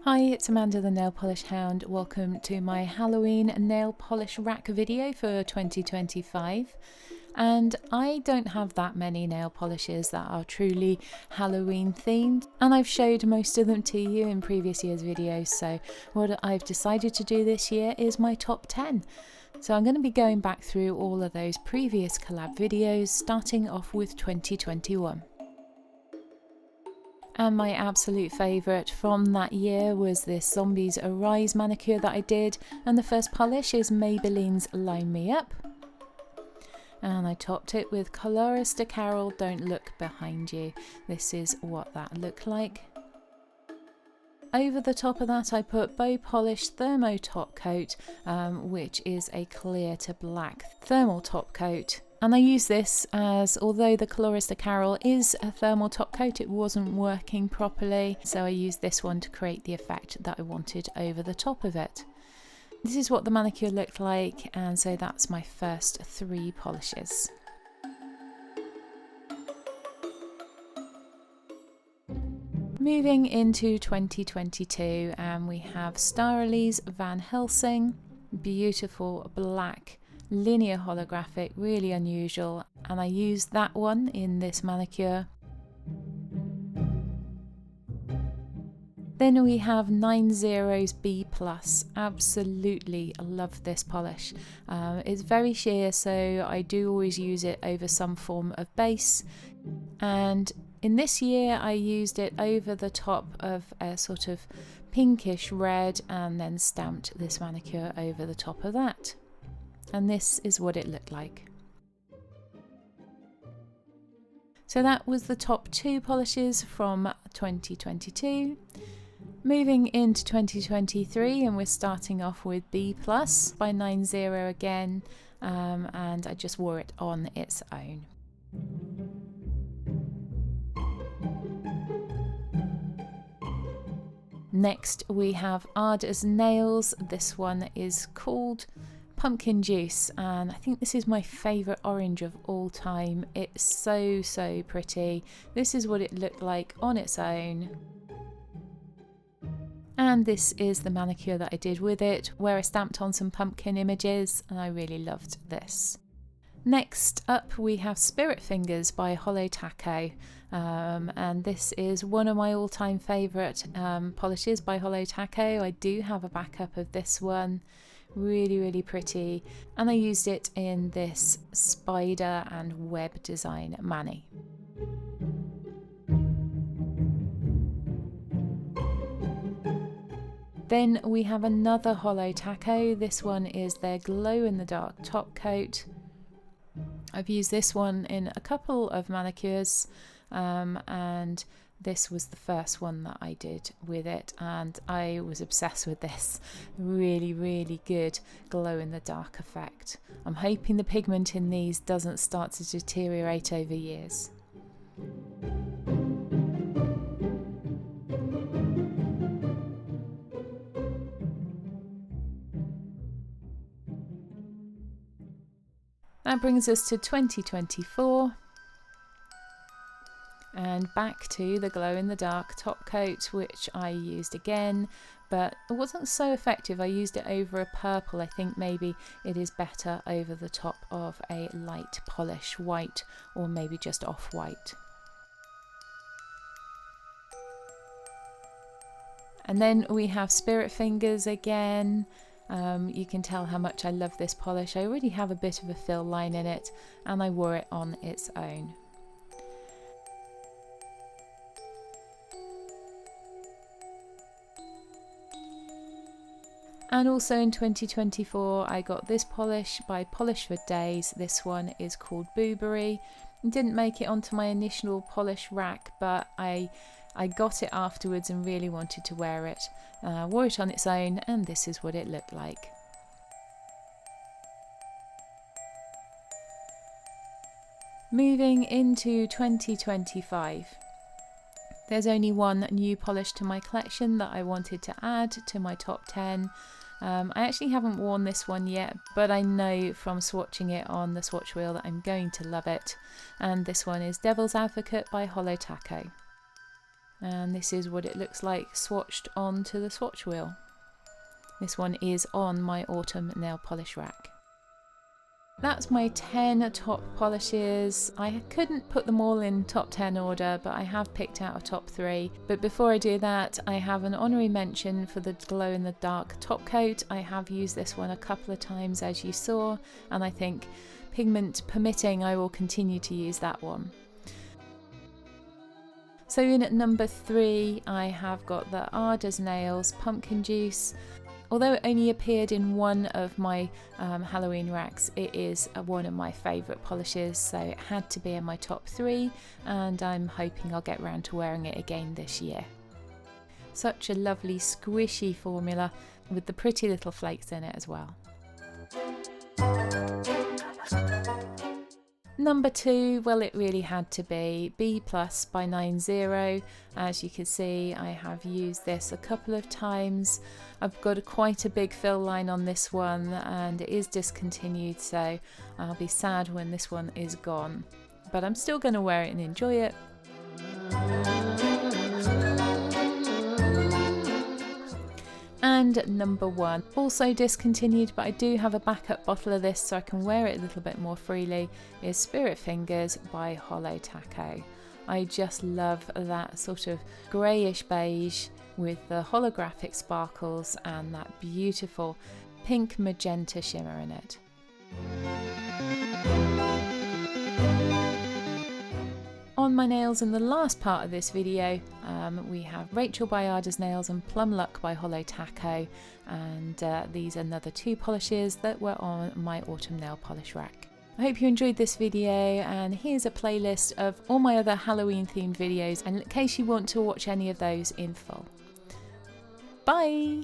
Hi, it's Amanda the Nail Polish Hound. Welcome to my Halloween nail polish rack video for 2025. And I don't have that many nail polishes that are truly Halloween themed, and I've showed most of them to you in previous year's videos, so what I've decided to do this year is my top 10. So I'm going to be going back through all of those previous collab videos, starting off with 2021. And my absolute favourite from that year was this Zombies Arise manicure that I did, and the first polish is Maybelline's Line Me Up. And I topped it with Colores de Carol Don't Look Behind You. This is what that looked like. Over the top of that I put Bow Polish Thermo Top Coat, which is a clear to black thermal top coat. And I use this as, although the Colores de Carol is a thermal top coat, it wasn't working properly, so I used this one to create the effect that I wanted over the top of it. This is what the manicure looked like, and so that's my first 3 polishes. Moving into 2022, and we have Starley's Van Helsing, beautiful black linear holographic, really unusual, and I used that one in this manicure. Then we have 90's B+. Absolutely love this polish. It's very sheer, so I do always use it over some form of base, and in this year I used it over the top of a sort of pinkish red and then stamped this manicure over the top of that. And this is what it looked like. So that was the top 2 polishes from 2022. Moving into 2023, and we're starting off with B+ by 90 again, and I just wore it on its own. Next we have Ada's Nails. This one is called Pumpkin Juice, and I think this is my favourite orange of all time. It's so pretty. This is what it looked like on its own. And this is the manicure that I did with it, where I stamped on some pumpkin images, and I really loved this. Next up we have Spirit Fingers by Hollow Taco, and this is one of my all-time favourite polishes by Hollow Taco. I do have a backup of this one. Really pretty, and I used it in this spider and web design mani. Then we have another Hollow Taco. This one is their glow in the dark top coat. I've used this one in a couple of manicures, and this was the first one that I did with it, and I was obsessed with this. Really good glow in the dark effect. I'm hoping the pigment in these doesn't start to deteriorate over years. That brings us to 2024. And back to the glow in the dark top coat, which I used again, but it wasn't so effective. I used it over a purple. I think maybe it is better over the top of a light polish white, or maybe just off-white. And then we have Spirit Fingers again. You can tell how much I love this polish. I already have a bit of a fill line in it, and I wore it on its own. And also in 2024 I got this polish by Polish for Days. This one is called Boobery. Didn't make it onto my initial polish rack, but I got it afterwards and really wanted to wear it. Wore it on its own, and this is what it looked like. Moving into 2025. There's only one new polish to my collection that I wanted to add to my top 10. I actually haven't worn this one yet, but I know from swatching it on the swatch wheel that I'm going to love it. And this one is Devil's Advocate by Hollow Taco. and this is what it looks like swatched onto the swatch wheel. This one is on my autumn nail polish rack. That's my 10 top polishes. I couldn't put them all in top 10 order, but I have picked out a top 3. But before I do that, I have an honorary mention for the glow in the dark top coat. I have used this one a couple of times, as you saw, and I think pigment permitting, I will continue to use that one. So in at number 3, I have got the Ada's Nails Pumpkin Juice. Although it only appeared in one of my Halloween racks, it is one of my favourite polishes, so it had to be in my top 3, and I'm hoping I'll get round to wearing it again this year. Such a lovely squishy formula with the pretty little flakes in it as well. Number 2, well, it really had to be B Plus by 90. As you can see, I have used this a couple of times. I've got quite a big fill line on this one, and it is discontinued, so I'll be sad when this one is gone. But I'm still going to wear it and enjoy it. And number 1, also discontinued, but I do have a backup bottle of this so I can wear it a little bit more freely, is Spirit Fingers by Hollow Taco. I just love that sort of greyish beige with the holographic sparkles and that beautiful pink magenta shimmer in it. On my nails in the last part of this video, we have Rachel by Ada's Nails and Plum Luck by Hollow Taco, and these are another 2 polishes that were on my autumn nail polish rack. I hope you enjoyed this video, and here's a playlist of all my other Halloween themed videos in case you want to watch any of those in full. Bye!